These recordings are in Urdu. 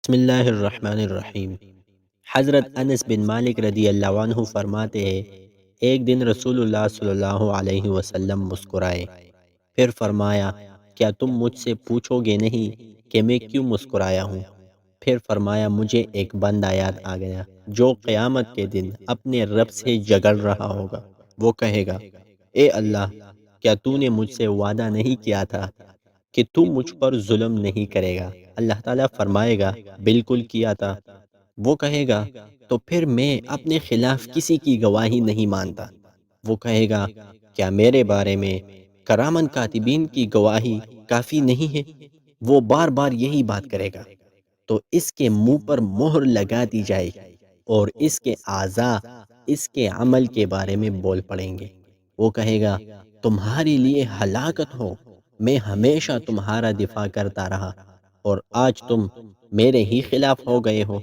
بسم اللہ الرحمن الرحیم۔ حضرت انس بن مالک رضی اللہ عنہ فرماتے ہیں، ایک دن رسول اللہ صلی اللہ علیہ وسلم مسکرائے، پھر فرمایا، کیا تم مجھ سے پوچھو گے نہیں کہ میں کیوں مسکرایا ہوں؟ پھر فرمایا، مجھے ایک بندہ یاد آ گیا جو قیامت کے دن اپنے رب سے جھگڑ رہا ہوگا۔ وہ کہے گا، اے اللہ، کیا تو نے مجھ سے وعدہ نہیں کیا تھا کہ تو مجھ پر ظلم نہیں کرے گا؟ اللہ تعالیٰ فرمائے گا، بالکل کیا تھا۔ وہ کہے گا، تو پھر میں اپنے خلاف کسی کی گواہی نہیں مانتا۔ وہ کہے گا، کیا میرے بارے میں کرامن کاتبین کی گواہی کافی نہیں ہے؟ وہ بار بار یہی بات کرے گا، تو اس کے منہ پر مہر لگا دی جائے گی اور اس کے اعضاء اس کے عمل کے بارے میں بول پڑیں گے۔ وہ کہے گا، تمہارے لیے ہلاکت ہو، میں ہمیشہ تمہارا دفاع کرتا رہا اور آج تم میرے ہی خلاف ہو گئے ہو۔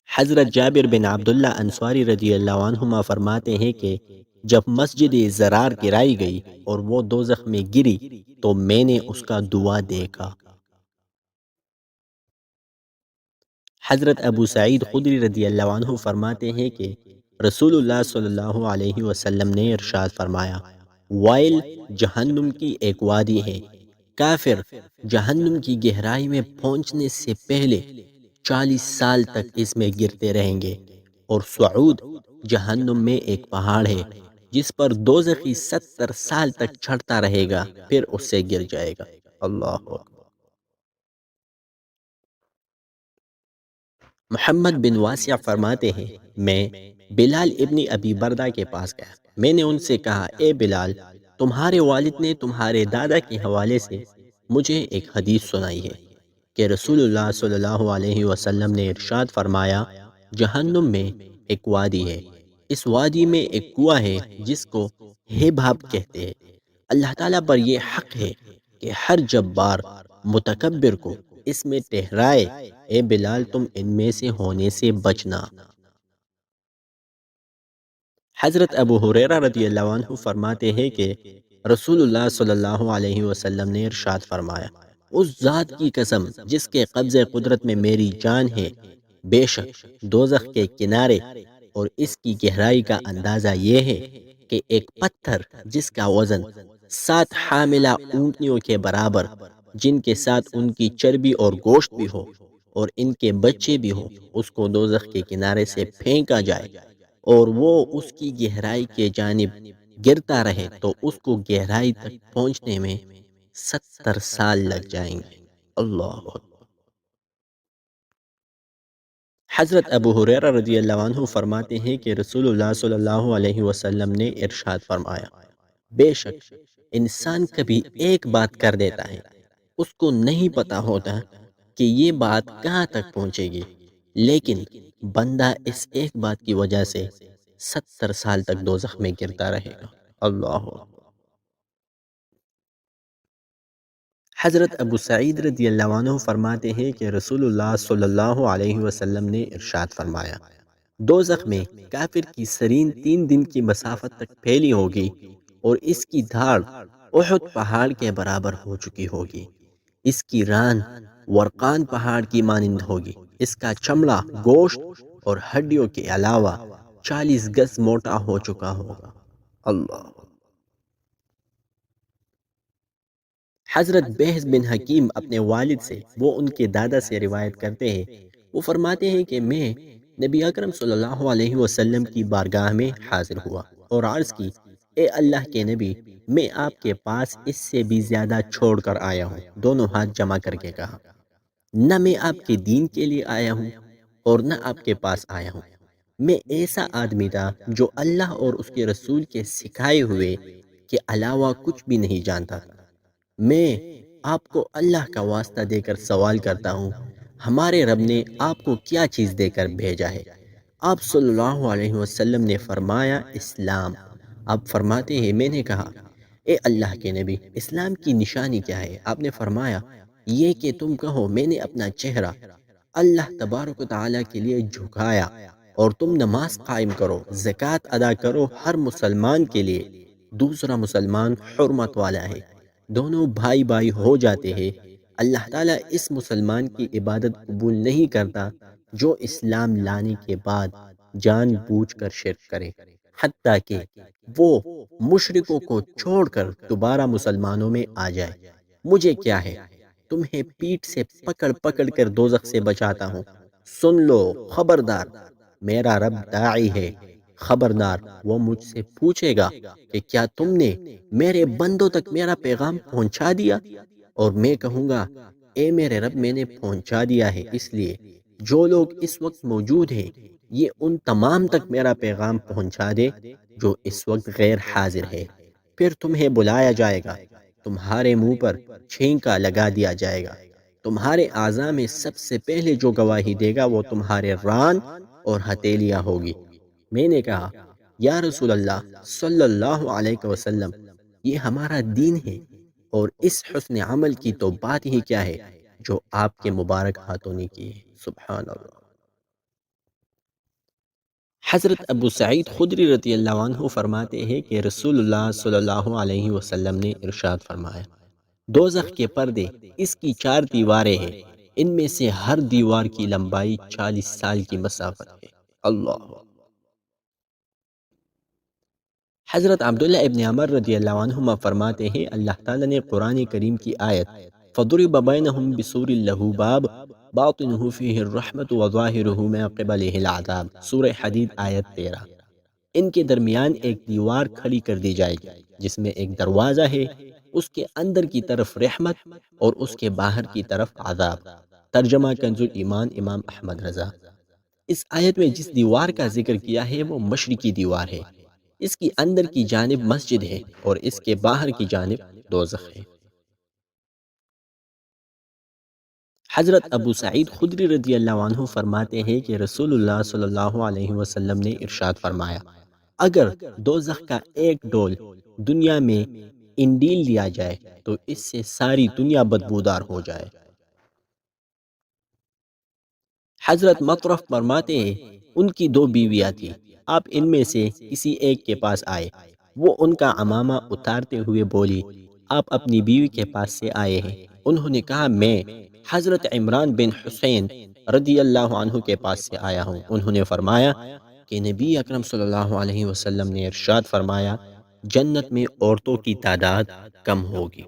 حضرت جابر بن عبداللہ انصاری رضی اللہ عنہما فرماتے ہیں کہ جب مسجد زرار گرائی گئی اور وہ دوزخ میں گری تو میں نے اس کا دعا دیکھا۔ حضرت ابو سعید خدری رضی اللہ عنہ فرماتے ہیں کہ رسول اللہ صلی اللہ علیہ وسلم نے ارشاد فرمایا، وائل جہنم کی ایک وادی ہے، کافر جہنم کی گہرائی میں پہنچنے سے پہلے 40 سال تک اس میں گرتے رہیں گے، اور صعود جہنم میں ایک پہاڑ ہے جس پر دوزخی 70 سال تک چڑھتا رہے گا، پھر اس سے گر جائے گا۔ اللہ اکبر۔ محمد بن واسع فرماتے ہیں، میں بلال ابن ابی بردہ کے پاس گیا، میں نے ان سے کہا، اے بلال، تمہارے والد نے تمہارے دادا کے حوالے سے مجھے ایک حدیث سنائی ہے کہ رسول اللہ صلی اللہ علیہ وسلم نے ارشاد فرمایا، جہنم میں ایک وادی ہے، اس وادی میں ایک کنواں ہے جس کو ہیباب کہتے ہیں۔ اللہ تعالیٰ پر یہ حق ہے کہ ہر جبار متکبر کو اس میں ٹھہرائے، اے بلال تم ان میں سے ہونے سے بچنا۔ حضرت ابو ہریرہ رضی اللہ عنہ فرماتے ہیں کہ رسول اللہ صلی اللہ علیہ وسلم نے ارشاد فرمایا، اس ذات کی قسم جس کے قبضہ قدرت میں میری جان ہے، بے شک دوزخ کے کنارے اور اس کی گہرائی کا اندازہ یہ ہے کہ ایک پتھر جس کا وزن 7 حاملہ اونٹنیوں کے برابر، جن کے ساتھ ان کی چربی اور گوشت بھی ہو اور ان کے بچے بھی ہوں، اس کو دوزخ کے کنارے سے پھینکا جائے اور وہ اس کی گہرائی کے جانب گرتا رہے تو اس کو گہرائی تک پہنچنے میں 70 سال لگ جائیں گے۔ اللہ اکبر۔ حضرت ابو ہریرہ رضی اللہ عنہ فرماتے ہیں کہ رسول اللہ صلی اللہ علیہ وسلم نے ارشاد فرمایا، بے شک انسان کبھی ایک بات کر دیتا ہے، اس کو نہیں پتا ہوتا کہ یہ بات کہاں تک پہنچے گی، لیکن بندہ اس ایک بات کی وجہ سے 70 سال تک دوزخ میں گرتا رہے گا۔ اللہ اکبر۔ حضرت ابو سعید رضی اللہ عنہ فرماتے ہیں کہ رسول اللہ صلی اللہ علیہ وسلم نے ارشاد فرمایا، دوزخ میں کافر کی سرین 3 دن کی مسافت تک پھیلی ہوگی اور اس کی دھاڑ احد پہاڑ کے برابر ہو چکی ہوگی، اس کی ران ورقان پہاڑ کی مانند ہوگی، اس کا چمڑا گوشت اور ہڈیوں کے علاوہ 40 گز موٹا ہو چکا ہوگا۔ اللہ۔ حضرت بہز بن حکیم اپنے والد سے، وہ ان کے دادا سے روایت کرتے ہیں، وہ فرماتے ہیں کہ میں نبی اکرم صلی اللہ علیہ وسلم کی بارگاہ میں حاضر ہوا اور عرض کی، اے اللہ کے نبی، میں آپ کے پاس اس سے بھی زیادہ چھوڑ کر آیا ہوں۔ دونوں ہاتھ جمع کر کے کہا، نہ میں آپ کے دین کے لیے آیا ہوں اور نہ آپ کے پاس آیا ہوں، میں ایسا آدمی تھا جو اللہ اور اس کے رسول کے سکھائے ہوئے کے علاوہ کچھ بھی نہیں جانتا تھا۔ میں آپ کو اللہ کا واسطہ دے کر سوال کرتا ہوں، ہمارے رب نے آپ کو کیا چیز دے کر بھیجا ہے؟ آپ صلی اللہ علیہ وسلم نے فرمایا، اسلام۔ آپ فرماتے ہیں، میں نے کہا، اے اللہ کے نبی، اسلام کی نشانی کیا ہے؟ آپ نے فرمایا، یہ کہ تم کہو، میں نے اپنا چہرہ اللہ تبارک و تعالیٰ کے لیے جھکایا، اور تم نماز قائم کرو، زکوٰۃ ادا کرو، ہر مسلمان کے لیے دوسرا مسلمان حرمت والا ہے، دونوں بھائی بھائی ہو جاتے ہیں، اللہ تعالیٰ اس مسلمان کی عبادت قبول نہیں کرتا جو اسلام لانے کے بعد جان بوجھ کر شرک کرے، حتیٰ کہ وہ مشرکوں کو چھوڑ کر دوبارہ مسلمانوں میں آ جائے۔ مجھے کیا ہے، تمہیں پیٹھ سے پکڑ پکڑ کر دوزخ سے بچاتا ہوں، سن لو، خبردار، میرا رب داعی ہے، خبردار، وہ مجھ سے پوچھے گا کہ کیا تم نے میرے بندوں تک میرا پیغام پہنچا دیا؟ اور میں کہوں گا اے میرے رب، میں نے پہنچا دیا ہے، اس لیے جو لوگ اس وقت موجود ہیں یہ ان تمام تک میرا پیغام پہنچا دے جو اس وقت غیر حاضر ہے۔ پھر تمہیں بلایا جائے گا، تمہارے منہ پر چھینکا لگا دیا جائے گا، تمہارے اعضاء میں سب سے پہلے جو گواہی دے گا وہ تمہارے ران اور ہتھیلیاں ہوگی۔ میں نے کہا یا رسول اللہ صلی اللہ علیہ وسلم، یہ ہمارا دین ہے، اور اس حسن عمل کی تو بات ہی کیا ہے جو آپ کے مبارک ہاتھوں نے کی ہے۔ سبحان اللہ۔ حضرت ابو سعید خدری رضی اللہ عنہ فرماتے ہیں کہ رسول اللہ صلی اللہ علیہ وسلم نے ارشاد فرمایا، دوزخ کے پردے اس کی 4 دیواریں ہیں، ان میں سے ہر دیوار کی لمبائی 40 سال کی مسافت ہے۔ اللہ۔ حضرت عبداللہ ابن عمر رضی اللہ عنہما فرماتے ہیں، اللہ تعالیٰ نے قرآن کریم کی آیت فَضُرِبَ بَيْنَهُمْ بِسُورٍ لَهُ بَابٌ بَاطِنُهُ فِيهِ الرَّحْمَةُ وَظَاهِرُهُ مِن قِبَلِهِ الْعَذَابُ، سورہ حدید آیت 13۔ ان کے درمیان ایک دیوار کھڑی کر دی جائے گی جس میں ایک دروازہ ہے، اس کے اندر کی طرف رحمت اور اس کے باہر کی طرف عذاب۔ ترجمہ کنز الایمان، امام احمد رضا۔ اس آیت میں جس دیوار کا ذکر کیا ہے وہ مشرقی دیوار ہے، اس کی اندر کی جانب مسجد ہے اور اس کے باہر کی جانب دوزخ ہے۔ حضرت ابو سعید خدری رضی اللہ عنہ فرماتے ہیں کہ رسول اللہ صلی اللہ علیہ وسلم نے ارشاد فرمایا، اگر دوزخ کا ایک ڈول دنیا میں انڈیل دیا جائے تو اس سے ساری دنیا بدبودار ہو جائے۔ حضرت مطرف فرماتے ہیں، ان کی 2 بیویاں تھیں، آپ ان میں سے کسی ایک کے پاس آئے، وہ ان کا عمامہ اتارتے ہوئے بولی، آپ اپنی بیوی کے پاس سے آئے ہیں؟ انہوں نے کہا میں حضرت عمران بن حسین رضی اللہ عنہ کے پاس سے آیا ہوں۔ انہوں نے فرمایا کہ نبی اکرم صلی اللہ علیہ وسلم نے ارشاد فرمایا، جنت میں عورتوں کی تعداد کم ہوگی۔